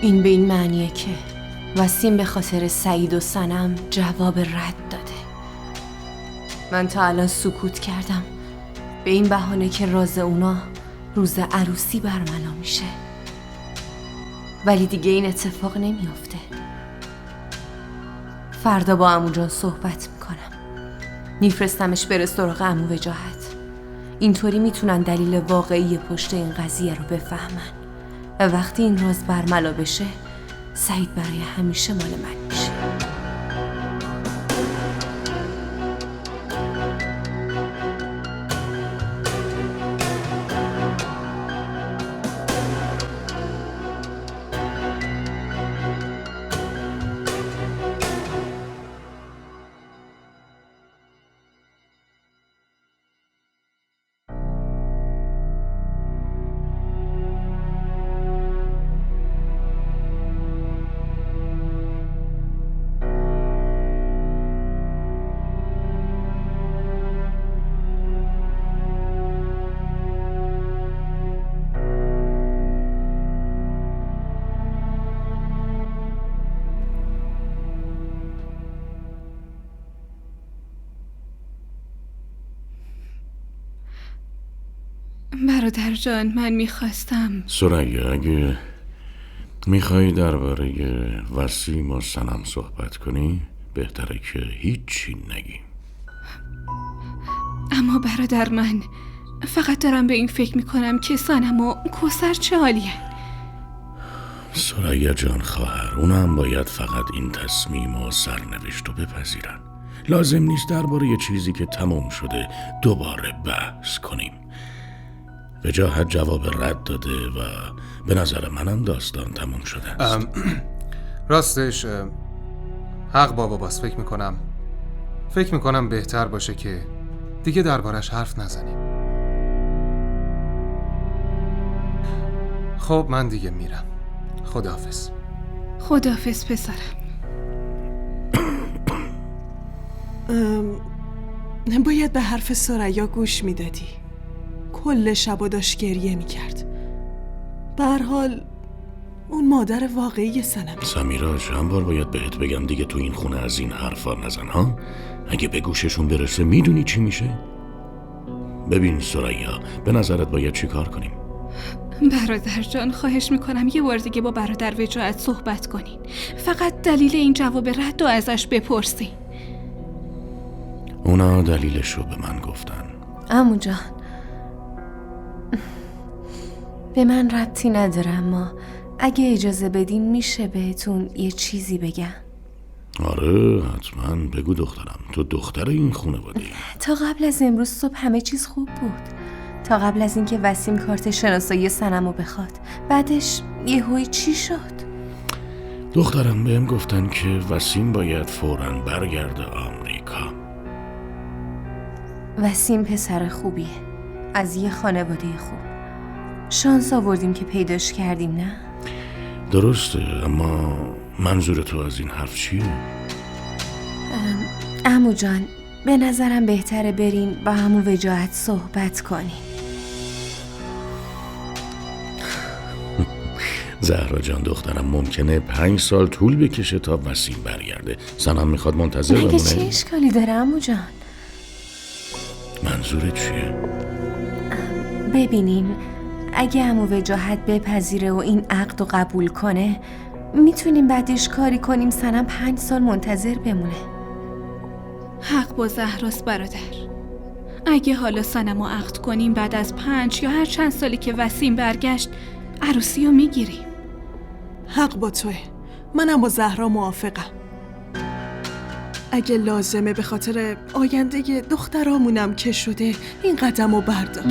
این به این معنیه که وسیم به خاطر سعید و صنم جواب رد داده. من تا الان سکوت کردم به این بهانه که راز اونا روز عروسی برملا میشه، ولی دیگه این اتفاق نمیافته. فردا با عمو جان صحبت میکنم، میفرستمش بره سراغ عمو وجاهت. اینطوری میتونن دلیل واقعی پشت این قضیه رو بفهمن و وقتی این راز برملا بشه سعید برای همیشه مال من میشه. برادر جان، من میخواستم ثریا، اگه میخوای درباره وسیم و صنم صحبت کنی بهتره که هیچی نگی. اما برادر من فقط دارم به این فکر میکنم که صنم و کوثر چه حالیه. ثریا جان خواهر، اونا هم باید فقط این تصمیم و سرنوشت رو بپذیرن. لازم نیست درباره یه چیزی که تموم شده دوباره بحث کنیم. وجاهت جواب رد داده و به نظر منم داستان تموم شده است. راستش حق باباست. فکر میکنم بهتر باشه که دیگه دربارش حرف نزنیم. خب من دیگه میرم. خداحافظ. خداحافظ پسرم. باید به حرف ثریا گوش میدادی. کل شبا داشت گریه میکرد. به هر حال اون مادر واقعی صنم. سمیرا، چند بار باید بهت بگم دیگه تو این خونه از این حرفا نزن ها؟ اگه به گوششون برسه میدونی چی میشه؟ ببین ثریا، به نظرت باید چی کار کنیم؟ برادر جان، خواهش میکنم یه بار دیگه با برادر وجاهت صحبت کنین. فقط دلیل این جواب رد رو ازش بپرسین. اونا دلیلش رو به من گفتن. عمو جان، به من ربطی نداره، اما اگه اجازه بدین میشه بهتون یه چیزی بگم. آره حتما بگو دخترم، تو دختر این خانواده ای. تا قبل از امروز صبح همه چیز خوب بود، تا قبل از اینکه وسیم کارت شناسایی صنمو بخواد. بعدش یهویی چی شد؟ دخترم بهم گفتن که وسیم باید فوراً برگرده آمریکا. وسیم پسر خوبیه، از یه خانواده خوب. شانس آوردیم که پیداش کردیم، نه؟ درسته، اما منظور تو از این حرف چیه؟ عمو جان، به نظرم بهتره برین با عمو وجاهت صحبت کنین. زهرا جان دخترم، ممکنه 5 سال طول بکشه تا وسیم برگرده. صنم میخواد منتظر بمونه؟ مگه چه اشکالی داره عمو جان؟ منظورت چیه؟ ببینین، اگه عمو وجاهت بپذیره و این عقد رو قبول کنه میتونیم بعدش کاری کنیم صنم 5 سال منتظر بمونه. حق با زهراست برادر. اگه حالا صنم رو عقد کنیم بعد از 5 یا هر چند سالی که وسیم برگشت عروسی رو میگیریم. حق با توه. منم با زهرا موافقم. اگه لازمه به خاطر آینده دخترامونم که شده این قدم رو بردار.